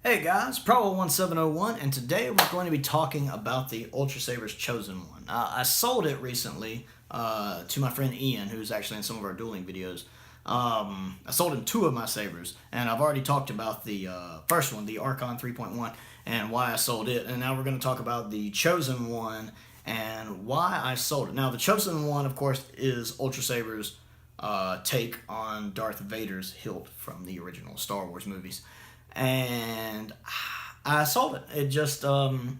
Hey guys, Pro1701, and today we're going to be talking about the Ultrasabers Chosen One. I sold it recently to my friend Ian, who's actually in some of our dueling videos. I sold him two of my sabers, and I've already talked about the first one, the Archon 3.1, and why I sold it. And now we're going to talk about the Chosen One and why I sold it. Now, the Chosen One, of course, is Ultrasabers' take on Darth Vader's hilt from the original Star Wars movies. And I sold it. It just kind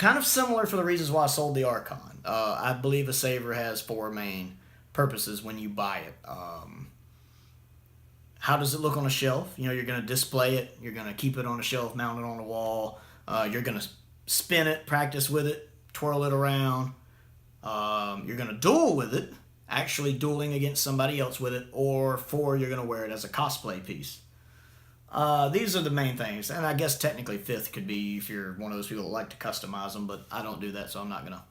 of similar for the reasons why I sold the Archon. I believe a saber has four main purposes when you buy it. How does it look on a shelf? You know, you're going to display it. You're going to keep it on a shelf, mount it on the wall. You're going to spin it, practice with it, twirl it around. You're going to duel with it, actually dueling against somebody else with it, or four, you're going to wear it as a cosplay piece. These are the main things, and I guess technically fifth could be if you're one of those people that like to customize them, but I don't do that, so I'm not going to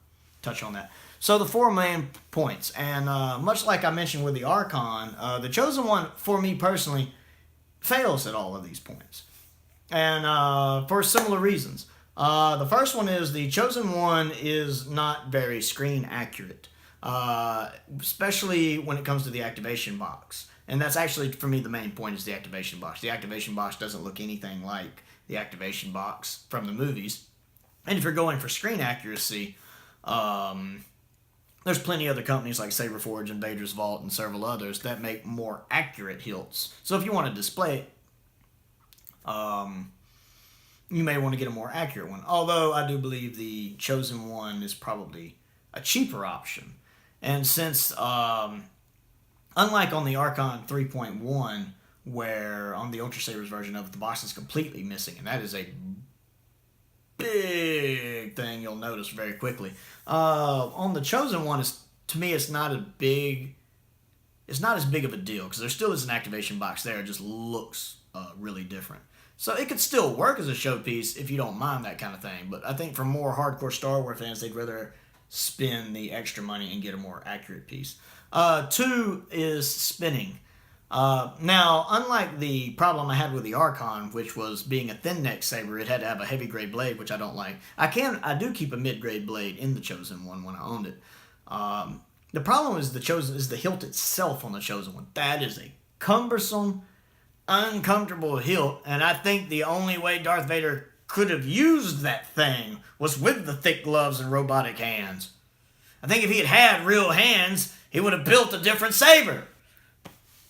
touch on that. So the four main points, and much like I mentioned with the Archon, the Chosen One, for me personally, fails at all of these points, and for similar reasons. The first one is the Chosen One is not very screen accurate, especially when it comes to the activation box. And that's actually, for me, the main point is the activation box. The activation box doesn't look anything like the activation box from the movies. And if you're going for screen accuracy, there's plenty of other companies like Saberforge and Vader's Vault and several others that make more accurate hilts. So if you want to display it, you may want to get a more accurate one. Although I do believe the Chosen One is probably a cheaper option. And since unlike on the Archon 3.1, where on the Ultrasabers version of it, the box is completely missing, and that is a big thing you'll notice very quickly. On the Chosen One, to me, it's not as big of a deal, because there still is an activation box there. It just looks really different. So it could still work as a showpiece if you don't mind that kind of thing, but I think for more hardcore Star Wars fans, they'd rather spend the extra money and get a more accurate piece. Two is spinning. Now, unlike the problem I had with the Archon, which was being a thin neck saber, it had to have a heavy grade blade, which I don't like. I do keep a mid grade blade in the Chosen One when I owned it. The problem is the hilt itself on the Chosen One. That is a cumbersome, uncomfortable hilt, and I think the only way Darth Vader could have used that thing was with the thick gloves and robotic hands. I think if he had real hands, he would have built a different saber.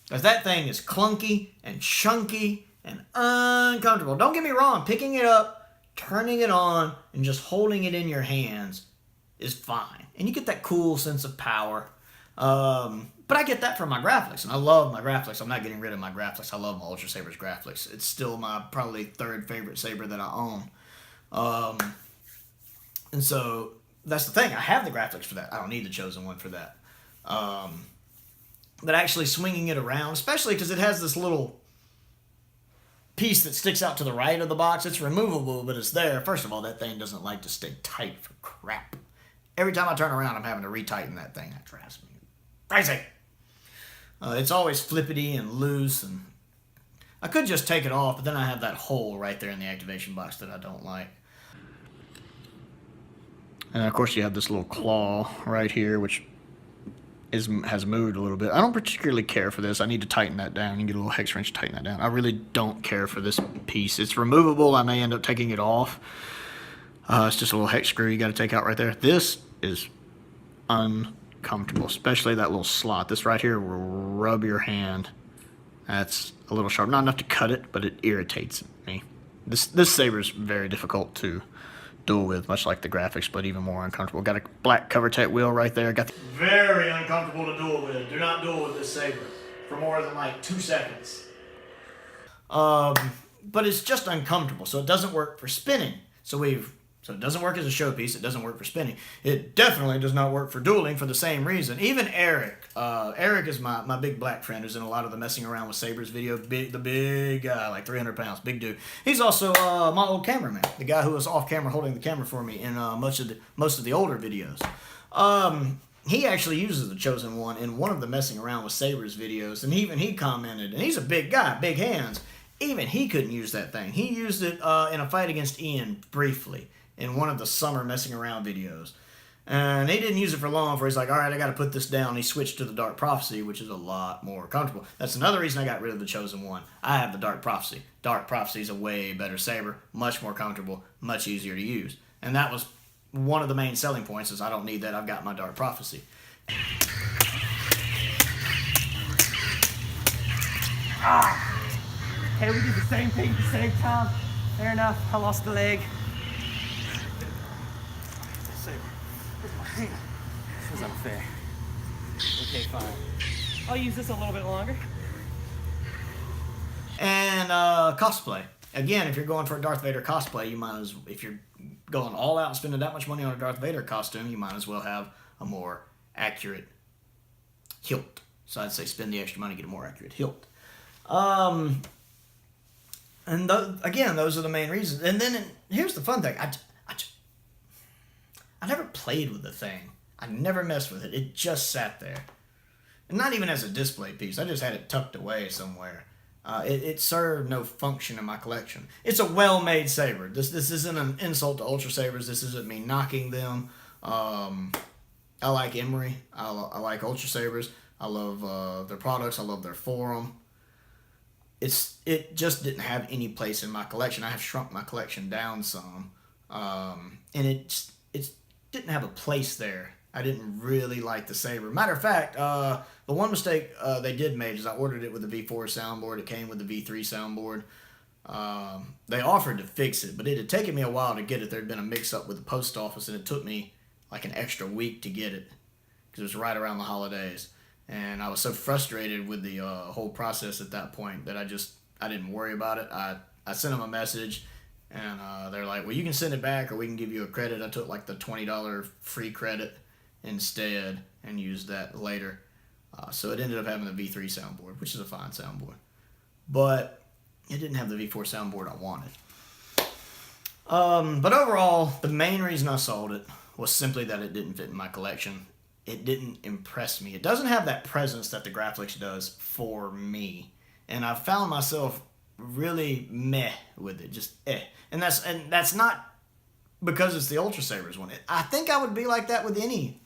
Because that thing is clunky and chunky and uncomfortable. Don't get me wrong, picking it up, turning it on, and just holding it in your hands is fine. And you get that cool sense of power. But I get that from my graphics, and I love my graphics. I'm not getting rid of my graphics. I love my Ultrasabers graphics. It's still my probably third favorite saber that I own. And so that's the thing. I have the graphics for that. I don't need the Chosen One for that. But actually swinging it around, especially because it has this little piece that sticks out to the right of the box. It's removable, but it's there. First of all, that thing doesn't like to stay tight for crap. Every time I turn around, I'm having to retighten that thing. That drives me crazy. It's always flippity and loose, and I could just take it off, but then I have that hole right there in the activation box that I don't like. And of course you have this little claw right here, which has moved a little bit. I don't particularly care for this. I need to tighten that down. You can get a little hex wrench to tighten that down. I really don't care for this piece. It's removable. I may end up taking it off. It's just a little hex screw you got to take out right there. This is uncomfortable, especially that little slot. This right here will rub your hand. That's a little sharp. Not enough to cut it, but it irritates me. This saber is very difficult to duel with, much like the graphics, but even more uncomfortable. Got a black cover tech wheel right there. Very uncomfortable to duel with. Do not duel with this saber for more than like 2 seconds. But it's just uncomfortable, so it doesn't work for spinning. So it doesn't work as a showpiece. It doesn't work for spinning. It definitely does not work for dueling for the same reason. Even Eric. Eric is my big black friend who's in a lot of the Messing Around with Sabers video. The big guy, like 300 pounds, big dude. He's also my old cameraman, the guy who was off camera holding the camera for me in most of the older videos. He actually uses the Chosen One in one of the Messing Around with Sabers videos, and even he commented, and he's a big guy, big hands. Even he couldn't use that thing. He used it in a fight against Ian briefly in one of the summer messing around videos. And he didn't use it for long before he's like, all right, I got to put this down. He switched to the Dark Prophecy, which is a lot more comfortable. That's another reason I got rid of the Chosen One. I have the Dark Prophecy. Dark Prophecy is a way better saber, much more comfortable, much easier to use. And that was one of the main selling points is I don't need that. I've got my Dark Prophecy. Hey, we did the same thing at the same time. Fair enough, I lost the leg. Where's my hand? This is unfair. Okay, fine. I'll use this a little bit longer. And cosplay. Again, if you're going for a Darth Vader cosplay, you might as if you're going all out and spending that much money on a Darth Vader costume, you might as well have a more accurate hilt. So I'd say spend the extra money, get a more accurate hilt. And again, those are the main reasons. And then here's the fun thing. I never played with the thing. I never messed with it. It just sat there. And not even as a display piece. I just had it tucked away somewhere. It served no function in my collection. It's a well-made saber. This isn't an insult to Ultrasabers. This isn't me knocking them. I like Emery. I like Ultrasabers. I love their products. I love their forum. It just didn't have any place in my collection. I have shrunk my collection down some. And it didn't have a place there. I didn't really like the saber. Matter of fact, the one mistake they did make is I ordered it with the V4 soundboard. It came with the V3 soundboard. They offered to fix it, but it had taken me a while to get it. There had been a mix-up with the post office, and it took me like an extra week to get it because it was right around the holidays. And I was so frustrated with the whole process at that point that I didn't worry about it. I sent them a message, and they're like, well, you can send it back or we can give you a credit. I took like the $20 free credit instead and used that later. So it ended up having the V3 soundboard, which is a fine soundboard. But it didn't have the V4 soundboard I wanted. But overall, the main reason I sold it was simply that it didn't fit in my collection. It didn't impress me. It doesn't have that presence that the Graphics does for me. And I found myself really meh with it, just eh. And that's not because it's the Ultrasabers one. I think I would be like that with any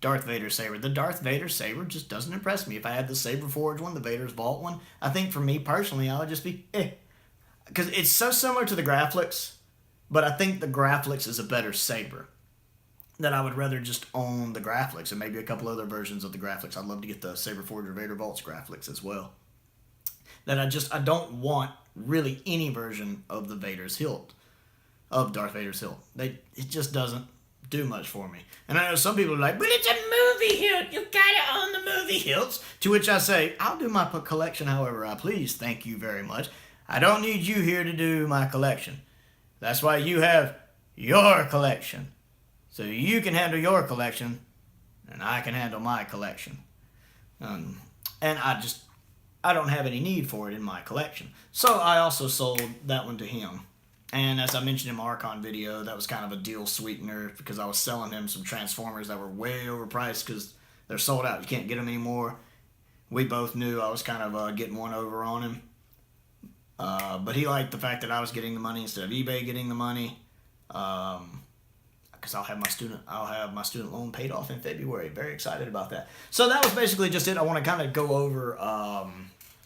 Darth Vader saber. The Darth Vader saber just doesn't impress me. If I had the Saber Forge one, the Vader's Vault one, I think for me personally, I would just be eh. Because it's so similar to the Graphics, but I think the Graphics is a better saber. That I would rather just own the Graphics and maybe a couple other versions of the Graphics. I'd love to get the Saber Forge or Vader Vault's Graphics as well. That I don't want really any version of the Vader's hilt, of Darth Vader's hilt. It just doesn't do much for me. And I know some people are like, but it's a movie hilt. You gotta own the movie hilts. To which I say, I'll do my collection however I please. Thank you very much. I don't need you here to do my collection. That's why you have your collection. So you can handle your collection, and I can handle my collection. And I don't have any need for it in my collection. So I also sold that one to him. And as I mentioned in my Archon video, that was kind of a deal sweetener because I was selling him some Transformers that were way overpriced because they're sold out. You can't get them anymore. We both knew I was kind of getting one over on him. But he liked the fact that I was getting the money instead of eBay getting the money. Because I'll have my student loan paid off in February. Very excited about that. So that was basically just it. I want to kind of go over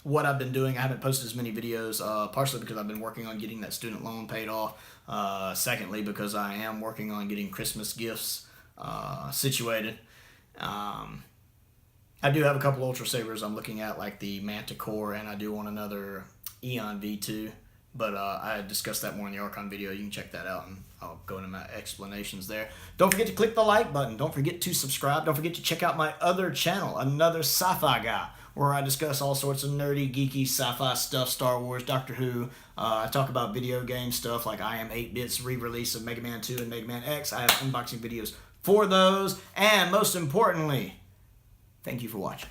what I've been doing. I haven't posted as many videos, partially because I've been working on getting that student loan paid off. Secondly, because I am working on getting Christmas gifts situated. I do have a couple Ultrasabers I'm looking at, like the Manticore, and I do want another Eon V2. But I discussed that more in the Archon video. You can check that out, and I'll go into my explanations there. Don't forget to click the like button. Don't forget to subscribe. Don't forget to check out my other channel, Another Sci-Fi Guy, where I discuss all sorts of nerdy, geeky sci-fi stuff, Star Wars, Doctor Who. I talk about video game stuff like I Am 8-Bit's re-release of Mega Man 2 and Mega Man X. I have unboxing videos for those. And most importantly, thank you for watching.